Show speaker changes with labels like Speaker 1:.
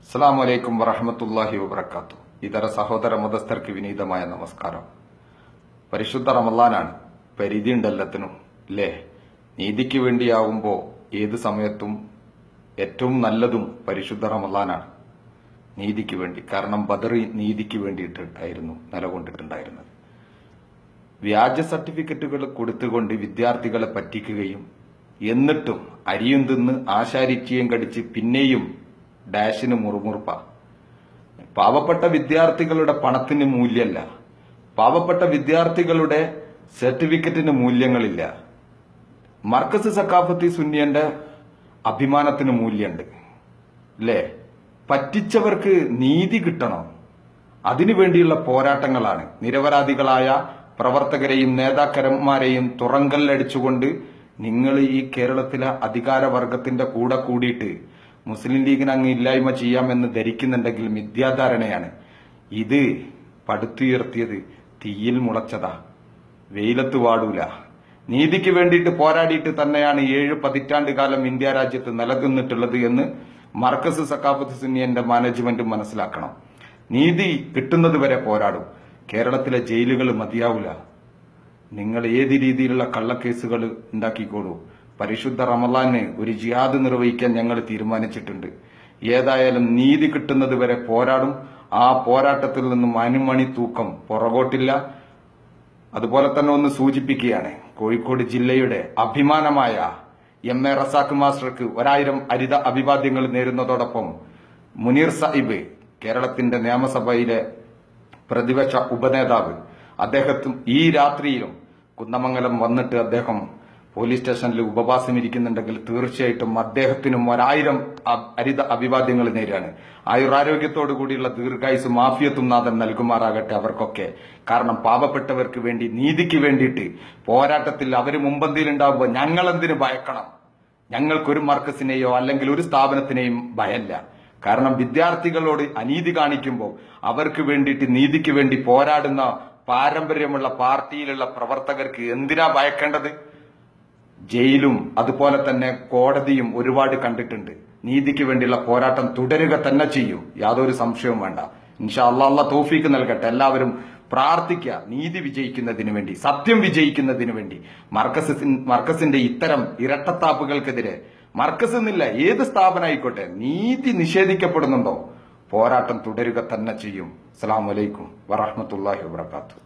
Speaker 1: അസ്സലാമു അലൈക്കും വറഹ്മത്തുള്ളാഹി വബറകാത്തു. ഇതര സഹോദര മതസ്ഥർക്ക് വിനീതമായ നമസ്കാരം. പരിശുദ്ധ റമളാനാണ്. പരിധി ഉണ്ടെല്ലാത്തിനും അല്ലേ? നീതിക്ക് വേണ്ടിയാവുമ്പോ ഏത് സമയത്തും ഏറ്റവും നല്ലതും പരിശുദ്ധ റമളാനാണ്. നീതിക്ക് വേണ്ടി. കാരണം ബദർ നീതിക്ക് വേണ്ടിയിട്ടായിരുന്നു നിലകൊണ്ടിട്ടുണ്ടായിരുന്നത്. വ്യാജ സർട്ടിഫിക്കറ്റുകൾ കൊടുത്തുകൊണ്ട് വിദ്യാർത്ഥികളെ പറ്റിക്കുകയും എന്നിട്ടും അരിയും തിന്ന് ആശാരിച്ചിയും കടിച്ച് പിന്നെയും ഡാഷിന് മുറുമുറുപ്പ. പാവപ്പെട്ട വിദ്യാർത്ഥികളുടെ പണത്തിന് മൂല്യമല്ല, പാവപ്പെട്ട വിദ്യാർത്ഥികളുടെ സർട്ടിഫിക്കറ്റിന് മൂല്യങ്ങളില്ല. മർക്കസ് സഖാഫത്തി സുന്നിയന്റെ അഭിമാനത്തിന് മൂല്യമുണ്ട് അല്ലേ? പറ്റിച്ചവർക്ക് നീതി കിട്ടണം, അതിനുവേണ്ടിയുള്ള പോരാട്ടങ്ങളാണ്. നിരപരാധികളായ പ്രവർത്തകരെയും നേതാക്കന്മാരെയും തുറങ്കല്ലടിച്ചുകൊണ്ട് നിങ്ങൾ ഈ കേരളത്തിലെ അധികാരവർഗത്തിന്റെ കൂടെ കൂടിയിട്ട് മുസ്ലിം ലീഗിന് അങ്ങ് ഇല്ലായ്മ ചെയ്യാമെന്ന് ധരിക്കുന്നുണ്ടെങ്കിൽ മിഥ്യാധാരണയാണ്. ഇത് പടുത്തുയർത്തിയത് തീയിൽ മുളച്ചതാ, വെയിലത്ത് വാടൂല. നീതിക്ക് വേണ്ടിയിട്ട് പോരാടിയിട്ട് തന്നെയാണ് 7 പതിറ്റാണ്ട് കാലം ഇന്ത്യ രാജ്യത്ത് നിലനിന്നിട്ടുള്ളത് എന്ന് മർക്കസ് സഖാഫത്ത് സുന്നിയന്റെ മാനേജ്മെന്റ് മനസ്സിലാക്കണം. നീതി കിട്ടുന്നത് വരെ പോരാടും. കേരളത്തിലെ ജയിലുകൾ മതിയാവൂല. നിങ്ങൾ ഏത് രീതിയിലുള്ള കള്ളക്കേസുകൾ ഉണ്ടാക്കിക്കോളൂ. പരിശുദ്ധ റമളാന് ഒരു ജിഹാദ് നിർവഹിക്കാൻ ഞങ്ങൾ തീരുമാനിച്ചിട്ടുണ്ട്. ഏതായാലും നീതി കിട്ടുന്നത് വരെ പോരാടും. ആ പോരാട്ടത്തിൽ നിന്നും അനുമണി തൂക്കം പുറകോട്ടില്ല. അതുപോലെ തന്നെ ഒന്ന് സൂചിപ്പിക്കുകയാണ്, കോഴിക്കോട് ജില്ലയുടെ അഭിമാനമായ MA റസാഖ് മാസ്റ്റർക്ക് 1000 ഹരിത അഭിവാദ്യങ്ങൾ നേരുന്നതോടൊപ്പം മുനീർ സാഹിബ്, കേരളത്തിന്റെ നിയമസഭയിലെ പ്രതിപക്ഷ ഉപനേതാവ്, അദ്ദേഹത്തും ഈ രാത്രിയിലും കുന്നമംഗലം വന്നിട്ട് അദ്ദേഹം പോലീസ് സ്റ്റേഷനിൽ ഉപവാസം ഇരിക്കുന്നുണ്ടെങ്കിൽ തീർച്ചയായിട്ടും അദ്ദേഹത്തിനും 1000 ഹരിത അഭിവാദ്യങ്ങൾ നേരാണ്. ആയുരാരോഗ്യത്തോടു കൂടിയുള്ള ദീർഘായുസ് മാഫിയത്തും നാഥൻ നൽകുമാറാകട്ടെ അവർക്കൊക്കെ. കാരണം പാവപ്പെട്ടവർക്ക് വേണ്ടി, നീതിക്ക് വേണ്ടിയിട്ട് പോരാട്ടത്തിൽ അവർ മുമ്പന്തിയിലുണ്ടാവുമ്പോൾ ഞങ്ങൾ എന്തിനു ഭയക്കണം? ഞങ്ങൾക്കൊരു മർക്കസിനെയോ അല്ലെങ്കിൽ ഒരു സ്ഥാപനത്തിനെയും ഭയമില്ല. കാരണം വിദ്യാർത്ഥികളോട് അനീതി കാണിക്കുമ്പോൾ അവർക്ക് വേണ്ടിയിട്ട് നീതിക്ക് വേണ്ടി പോരാടുന്ന പാരമ്പര്യമുള്ള പാർട്ടിയിലുള്ള പ്രവർത്തകർക്ക് എന്തിനാ ഭയക്കേണ്ടത്? ജയിലും അതുപോലെ തന്നെ കോടതിയും ഒരുപാട് കണ്ടിട്ടുണ്ട്. നീതിക്ക് വേണ്ടിയുള്ള പോരാട്ടം തുടരുക തന്നെ ചെയ്യും, യാതൊരു സംശയവും വേണ്ട. ഇൻഷാ അല്ലാഹ് തൗഫീക്ക് നൽകട്ടെ. എല്ലാവരും പ്രാർത്ഥിക്കുക നീതി വിജയിക്കുന്നതിന് വേണ്ടി, സത്യം വിജയിക്കുന്നതിന് വേണ്ടി. മർക്കസിന്റെ ഇത്തരം ഇരട്ടത്താപ്പുകൾക്കെതിരെ, മർക്കസ് എന്നില്ല ഏത് സ്ഥാപനമായിക്കോട്ടെ, നീതി നിഷേധിക്കപ്പെടുന്നുണ്ടോ പോരാട്ടം തുടരുക തന്നെ ചെയ്യും. അസ്സലാമു അലൈക്കും വറഹ്മത്തുള്ളാഹി വബറകാതുഹു.